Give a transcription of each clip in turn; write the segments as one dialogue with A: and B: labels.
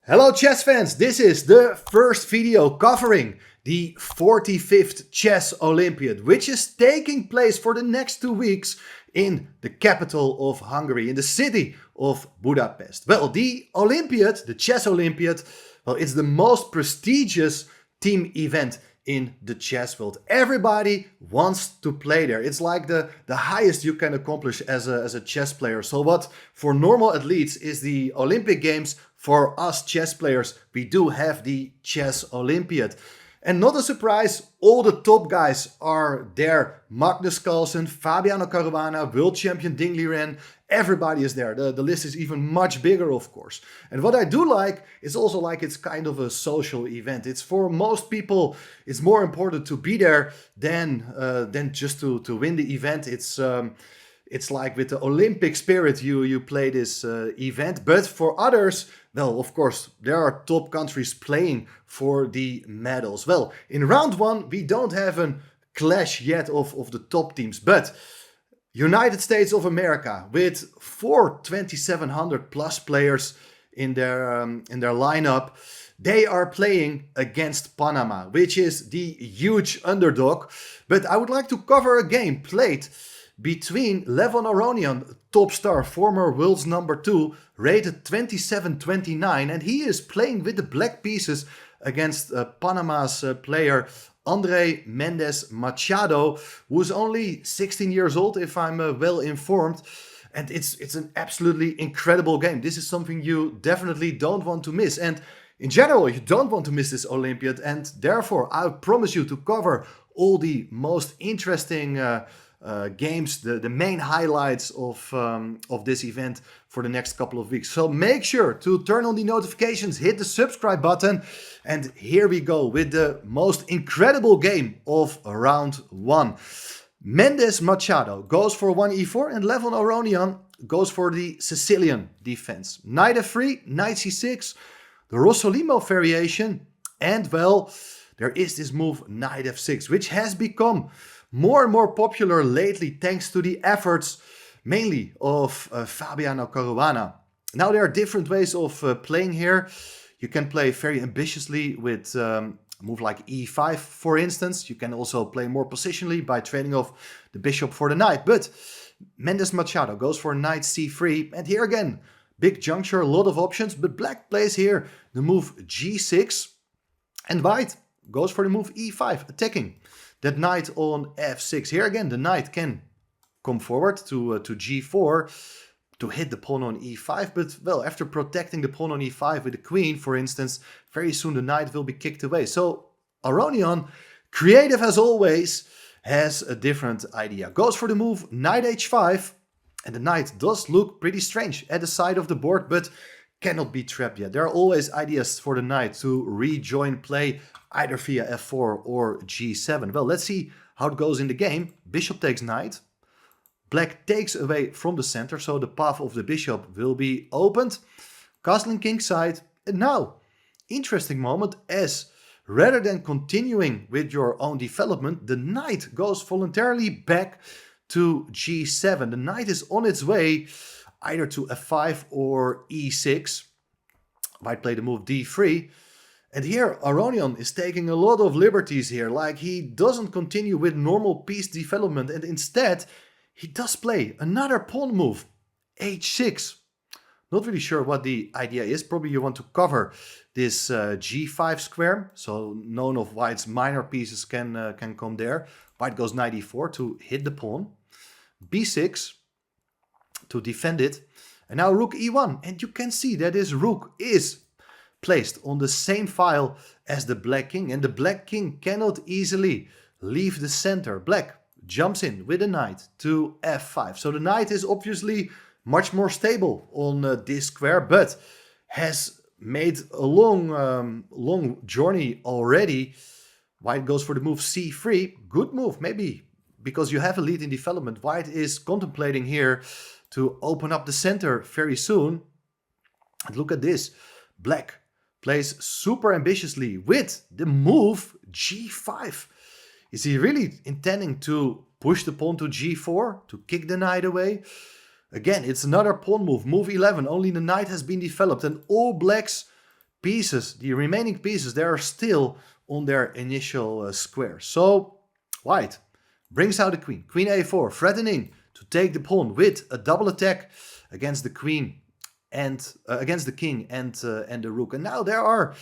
A: Hello chess fans, this is the first video covering the 45th Chess Olympiad, which is taking place for the next 2 weeks in the capital of Hungary, in the city of Budapest. Well, the Olympiad, the Chess Olympiad, well, it's the most prestigious team event in the chess world. Everybody wants to play there. It's like the highest you can accomplish as a chess player. So what for normal athletes is the Olympic Games, for us chess players, we do have the Chess Olympiad. And not a surprise, all the top guys are there. Magnus Carlsen, Fabiano Caruana, world champion Ding Liren, everybody is there. The list is even much bigger, of course. And what I do like is also like it's kind of a social event. It's for most people, it's more important to be there than just to win the event. It's like with the Olympic spirit you play this event. But for others, well, of course, there are top countries playing for the medals. Well, in round one, we don't have a clash yet of the top teams. But United States of America, with 4 2700 plus players in their lineup, they are playing against Panama, which is the huge underdog. But I would like to cover a game played between Aronian, top star, former world's number 2, rated 27-29, and he is playing with the black pieces against Panama's player Mendez Machado, who's only 16 years old, if I'm well informed. And it's an absolutely incredible game. This is something you definitely don't want to miss. And in general, you don't want to miss this Olympiad. And therefore, I promise you to cover all the most interesting games, the main highlights of this event for the next couple of weeks. So make sure to turn on the notifications, hit the subscribe button, and here we go with the most incredible game of round one. Mendez Machado goes for 1e4 and Aronian goes for the Sicilian defense. Knight f3, knight c6, the Rossolimo variation, and well, there is this move knight f6, which has become more and more popular lately thanks to the efforts mainly of Fabiano Caruana. Now there are different ways of playing here. You can play very ambitiously with a move like e5, for instance. You can also play more positionally by trading off the bishop for the knight. But Mendez Machado goes for knight c3. And here again, big juncture, a lot of options. But black plays here the move g6. And white goes for the move e5, attacking that knight on f6. Here again, the knight can come forward to g4 to hit the pawn on e5. But, well, after protecting the pawn on e5 with the queen, for instance, very soon the knight will be kicked away. So Aronian, creative as always, has a different idea. Goes for the move knight h5. And the knight does look pretty strange at the side of the board, but cannot be trapped yet. There are always ideas for the knight to rejoin play either via f4 or g7. Well, let's see how it goes in the game. Bishop takes knight. Black takes away from the center, so the path of the bishop will be opened. Castling kingside. And now, interesting moment, as rather than continuing with your own development, the knight goes voluntarily back to g7. The knight is on its way either to f5 or e6. White play the move d3. And here Aronian is taking a lot of liberties here. Like, he doesn't continue with normal piece development, and instead he does play another pawn move, h6. Not really sure what the idea is. Probably you want to cover this g5 square, so none of white's minor pieces can come there. White goes knight e4 to hit the pawn, b6 to defend it, and now rook e1. And you can see that this rook is placed on the same file as the black king, and the black king cannot easily leave the center. Black jumps in with the knight to f5. So the knight is obviously much more stable on this square, but has made a long journey already. White goes for the move c3. Good move, maybe because you have a lead in development. White is contemplating here to open up the center very soon. And look at this. Black plays super ambitiously with the move g5. Is he really intending to push the pawn to g4 to kick the knight away? Again, it's another pawn move, move 11. Only the knight has been developed, and all black's pieces, the remaining pieces, they are still on their initial square. So white brings out the queen. Queen a4, threatening to take the pawn with a double attack against the queen and against the king and the rook. And now there are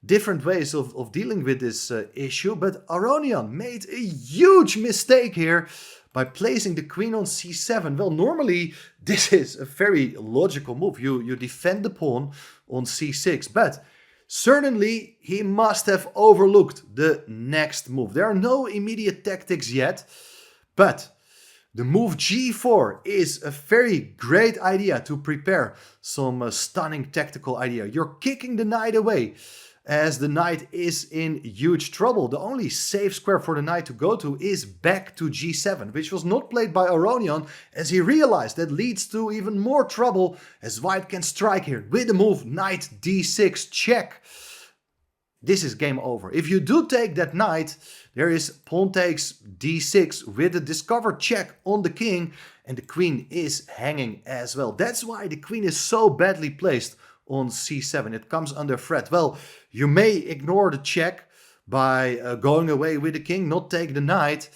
A: different ways of dealing with this issue, but Aronian made a huge mistake here by placing the queen on c7. Well, normally this is a very logical move. You defend the pawn on c6, but certainly he must have overlooked the next move. There are no immediate tactics yet, but the move g4 is a very great idea to prepare some stunning tactical idea. You're kicking the knight away, as the knight is in huge trouble. The only safe square for the knight to go to is back to g7, which was not played by Aronian, as he realized that leads to even more trouble, as white can strike here with the move knight d6 check. This is game over. If you do take that knight, there is pawn takes d6 with a discovered check on the king, and the queen is hanging as well. That's why the queen is so badly placed on c7. It comes under threat. Well, you may ignore the check by going away with the king, not take the knight.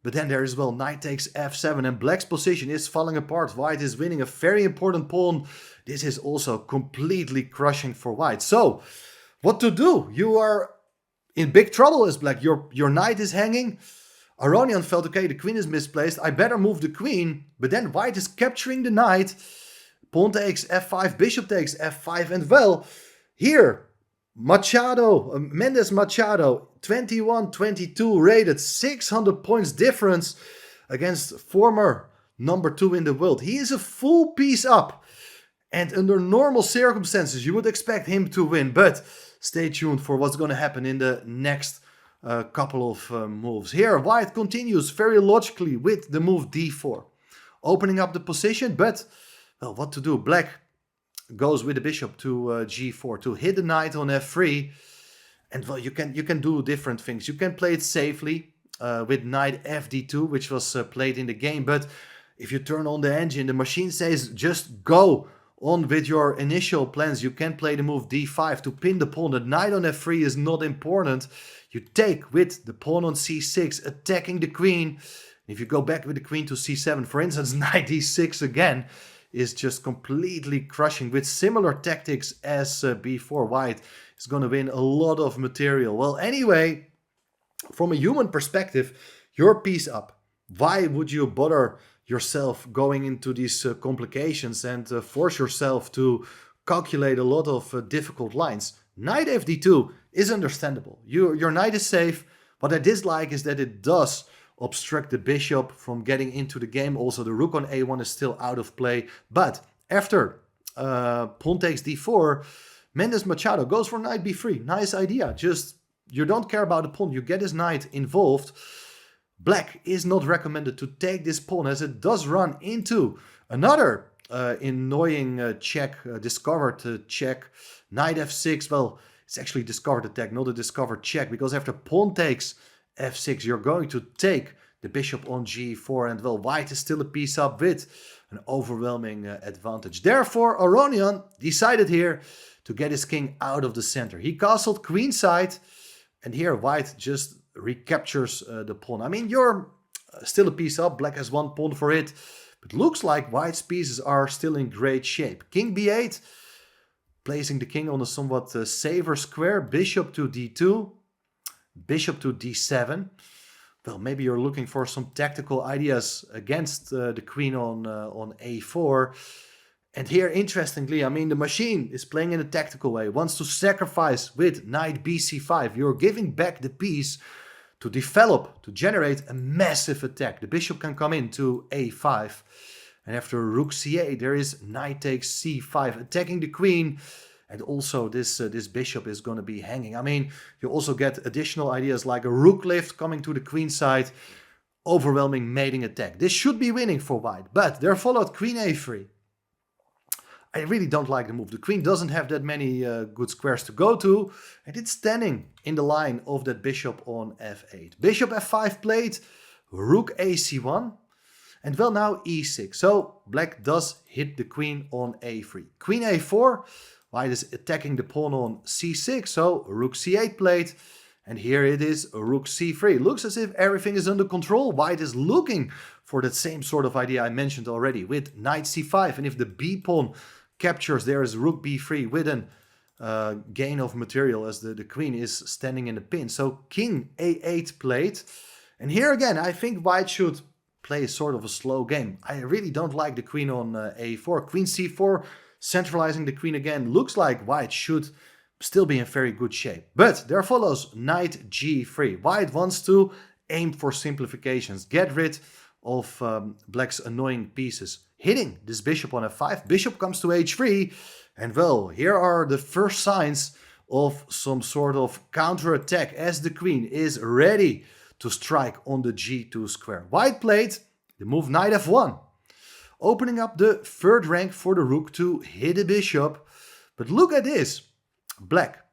A: But then there is, well, knight takes f7, and black's position is falling apart. White is winning a very important pawn. This is also completely crushing for white. So, what to do? You are in big trouble as black. Your knight is hanging. Aronian felt, okay, the queen is misplaced. I better move the queen. But then white is capturing the knight. Pawn takes f5, bishop takes f5, and well, here, Machado, Mendez Machado, 21-22 rated, 600 points difference against former #2 in the world. He is a full piece up, and under normal circumstances, you would expect him to win, but stay tuned for what's going to happen in the next couple of moves. Here, white continues very logically with the move d4, opening up the position, but well, what to do? Black goes with the bishop to g4 to hit the knight on f3, and well, you can do different things. You can play it safely with knight fd2, which was played in the game. But if you turn on the engine, the machine says just go on with your initial plans. You can play the move d5 to pin the pawn. The knight on f3 is not important. You take with the pawn on c6, attacking the queen. If you go back with the queen to c7, for instance, knight d6 again, is just completely crushing. With similar tactics as before, white is going to win a lot of material. Well, anyway, from a human perspective, you're piece up. Why would you bother yourself going into these complications and force yourself to calculate a lot of difficult lines? Knight fd2 is understandable. Your knight is safe. What I dislike is that it does obstruct the bishop from getting into the game. Also, the rook on a1 is still out of play. But after pawn takes d4, Mendez Machado goes for knight b3. Nice idea. Just, you don't care about the pawn. You get his knight involved. Black is not recommended to take this pawn, as it does run into another annoying check, discovered check. Knight f6, well, it's actually discovered attack, not a discovered check, because after pawn takes f6, you're going to take the bishop on g4, and well, white is still a piece up with an overwhelming advantage. Therefore, Aronian decided here to get his king out of the center. He castled queenside, and here white just recaptures the pawn. I mean, you're still a piece up. Black has one pawn for it, but looks like white's pieces are still in great shape. King b8, placing the king on a somewhat safer square. Bishop to d2. Bishop to d7. Well, maybe you're looking for some tactical ideas against the queen on a4. And here, interestingly, I mean, the machine is playing in a tactical way. Wants to sacrifice with knight bc5. You're giving back the piece to develop, to generate a massive attack. The bishop can come in to a5. And after rook c8, there is knight takes c5, attacking the queen. And also this bishop is going to be hanging. I mean, you also get additional ideas like a rook lift coming to the queen side. Overwhelming mating attack. This should be winning for white. But there followed queen a3. I really don't like the move. The queen doesn't have that many good squares to go to. And it's standing in the line of that bishop on f8. Bishop f5 played. Rook ac1. And well, now e6. So black does hit the queen on a3. Queen a4. White is attacking the pawn on c6, so rook c8 played. And here it is, rook c3. Looks as if everything is under control. White is looking for that same sort of idea I mentioned already with knight c5. And if the b pawn captures, there is rook b3 with an gain of material as the queen is standing in the pin. So king a8 played. And here again, I think white should play sort of a slow game. I really don't like the queen on a4. Queen c4, centralizing the queen again. Looks like white should still be in very good shape. But there follows knight g3. White wants to aim for simplifications, get rid of black's annoying pieces. Hitting this bishop on f5. Bishop comes to h3. And well, here are the first signs of some sort of counterattack as the queen is ready to strike on the g2 square. White played the move knight f1, opening up the third rank for the rook to hit the bishop. But look at this. Black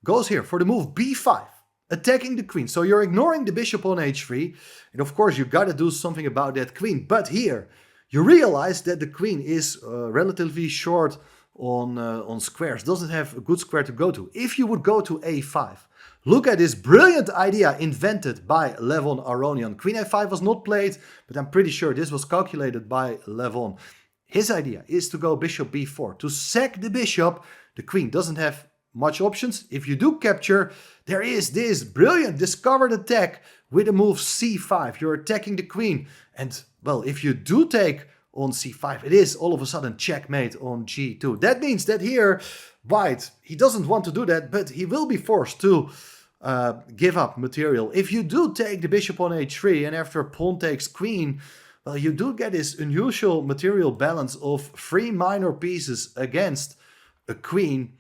A: goes here for the move b5, attacking the queen. So you're ignoring the bishop on h3. And of course, you got to do something about that queen. But here, you realize that the queen is relatively short on squares. Doesn't have a good square to go to. If you would go to a5, look at this brilliant idea invented by Levon Aronian. Queen a5 was not played, but I'm pretty sure this was calculated by Levon. His idea is to go bishop b4, to sack the bishop. The queen doesn't have much options. If you do capture, there is this brilliant discovered attack with the move c5. You're attacking the queen. And, well, if you do take on c5, it is all of a sudden checkmate on g2. That means that here, white, he doesn't want to do that, but he will be forced to give up material. If you do take the bishop on h3 and after pawn takes queen, well, you do get this unusual material balance of 3 minor pieces against a queen.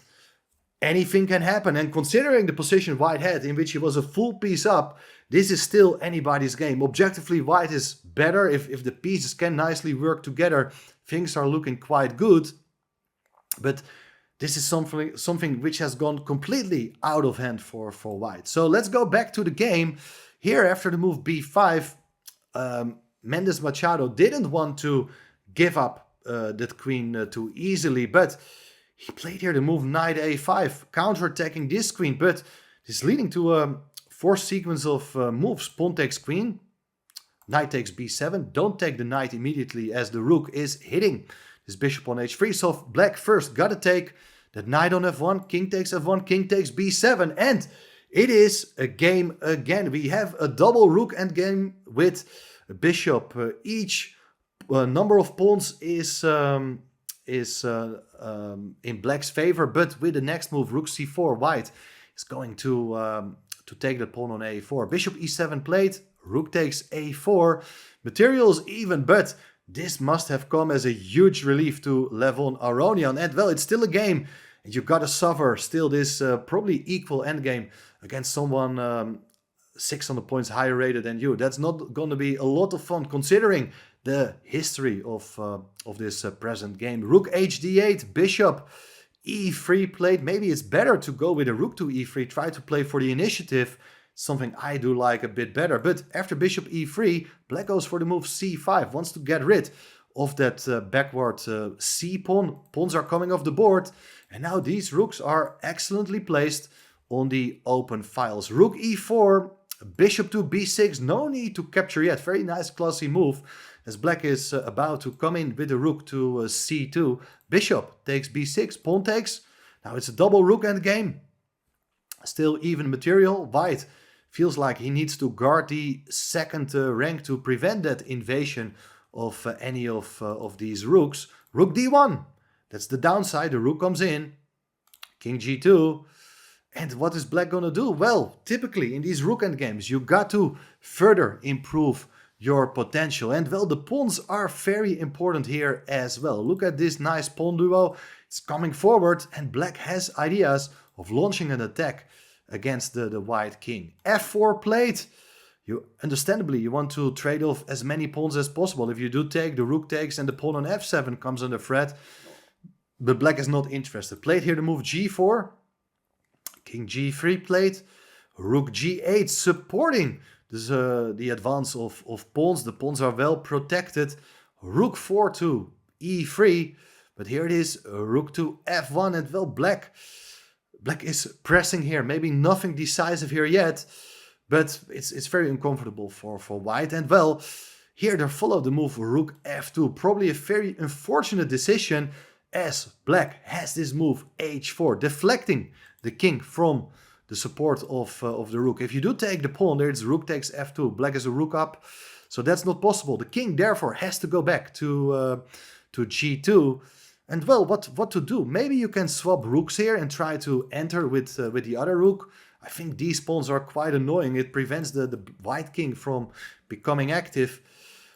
A: Anything can happen, and considering the position white had in which he was a full piece up, this is still anybody's game. Objectively, white is better. If the pieces can nicely work together, things are looking quite good. But this is something which has gone completely out of hand for white. So let's go back to the game. Here, after the move b5, Mendez Machado didn't want to give up that queen too easily, but he played here the move knight a5, counterattacking this queen, but this is leading to a forced sequence of moves. Pawn takes queen, knight takes b7. Don't take the knight immediately as the rook is hitting this bishop on h3. So black first got to take that knight on f1, king takes f1, king takes b7, and it is a game again. We have a double rook endgame with a bishop. Each number of pawns is in black's favor, but with the next move, rook c4, white is going to take the pawn on a4. Bishop e7 played, rook takes a4. Material is even, but this must have come as a huge relief to Levon Aronian. And well, it's still a game, and you gotta suffer still this probably equal endgame against someone 600 points higher rated than you. That's not gonna be a lot of fun considering the history of this present game. Rook hd8, bishop e3 played. Maybe it's better to go with a rook to e3, try to play for the initiative, something I do like a bit better. But after bishop e3, black goes for the move c5, wants to get rid of that backward c pawn. Pawns are coming off the board, and now these rooks are excellently placed on the open files. Rook e4, bishop to b6, no need to capture yet. Very nice classy move as black is about to come in with the rook to c2. Bishop takes b6, pawn takes. Now it's a double rook endgame. Still even material. White feels like he needs to guard the second rank to prevent that invasion of any of these rooks. Rook d1. That's the downside. The rook comes in. King g2. And what is black gonna do? Well, typically in these rook endgames, you got to further improve your potential. And well, the pawns are very important here as well. Look at this nice pawn duo. It's coming forward, and black has ideas of launching an attack against the white king. f4 played. You understandably, you want to trade off as many pawns as possible. If you do take, the rook takes and the pawn on f7 comes under threat. But black is not interested. Played here the move g4. King g3 played. Rook g8 supporting this, the advance of pawns. The pawns are well protected. Rook 4 to e3. But here it is, rook to f1, and well, black is pressing here. Maybe nothing decisive here yet, but it's very uncomfortable for white. And well, here they follow the move rook f2. Probably a very unfortunate decision, as black has this move h4, deflecting the king from the support of the rook. If you do take the pawn, there it's rook takes f2. Black is a rook up, so that's not possible. The king therefore has to go back to g2. And well, what to do? Maybe you can swap rooks here and try to enter with the other rook. I think these pawns are quite annoying. It prevents the white king from becoming active.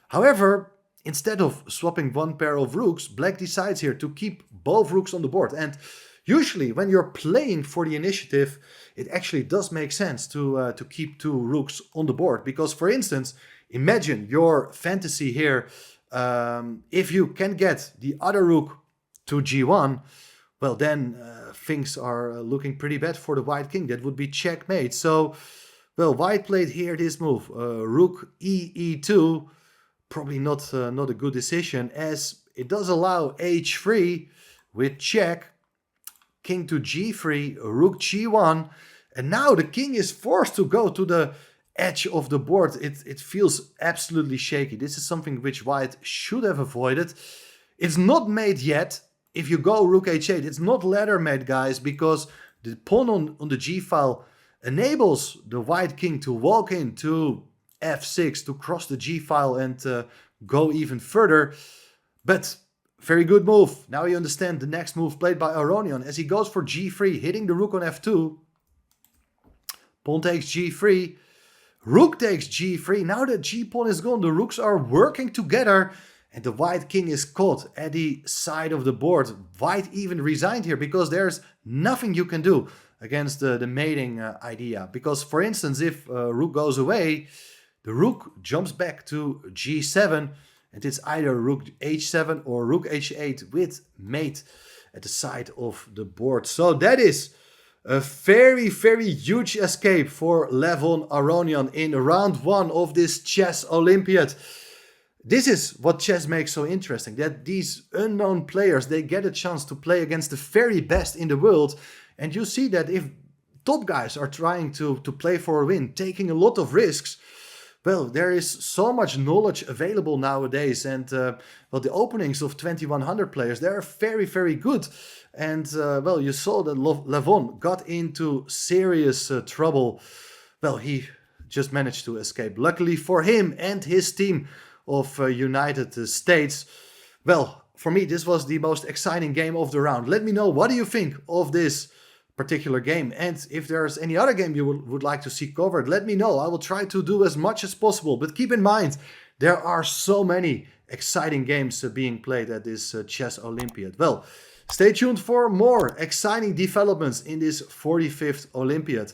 A: However, instead of swapping one pair of rooks, black decides here to keep both rooks on the board. And usually when you're playing for the initiative, it actually does make sense to keep two rooks on the board. Because for instance, imagine your fantasy here. If you can get the other rook to g1, well then things are looking pretty bad for the white king. That would be checkmate. So, well, white played here this move, rook e2. Probably not a good decision, as it does allow h3 with check, king to g3, rook g1, and now the king is forced to go to the edge of the board. It feels absolutely shaky. This is something which white should have avoided. It's not mate yet. If you go rook h8, it's not ladder mate, guys, because the pawn on the g file enables the white king to walk into f6 to cross the g file and go even further. But very good move. Now you understand the next move played by Aronian, as he goes for g3, hitting the rook on f2. Pawn takes g3. Rook takes g3. Now that g pawn is gone, the rooks are working together, and the white king is caught at the side of the board. White even resigned here because there's nothing you can do against the mating idea. Because for instance, if rook goes away, the rook jumps back to g7, and it's either rook h7 or rook h8 with mate at the side of the board. So that is a very, very huge escape for Levon Aronian in round 1 of this Chess Olympiad. This is what chess makes so interesting, that these unknown players, they get a chance to play against the very best in the world. And you see that if top guys are trying to play for a win, taking a lot of risks, well, there is so much knowledge available nowadays. And well, the openings of 2100 players, they are very, very good. And well, you saw that Levon got into serious trouble. Well, he just managed to escape. Luckily for him and his team of United States. Well, for me, this was the most exciting game of the round. Let me know, what do you think of this particular game? And if there's any other game you would like to see covered, let me know. I will try to do as much as possible. But keep in mind, there are so many exciting games being played at this Chess Olympiad. Well, stay tuned for more exciting developments in this 45th Olympiad.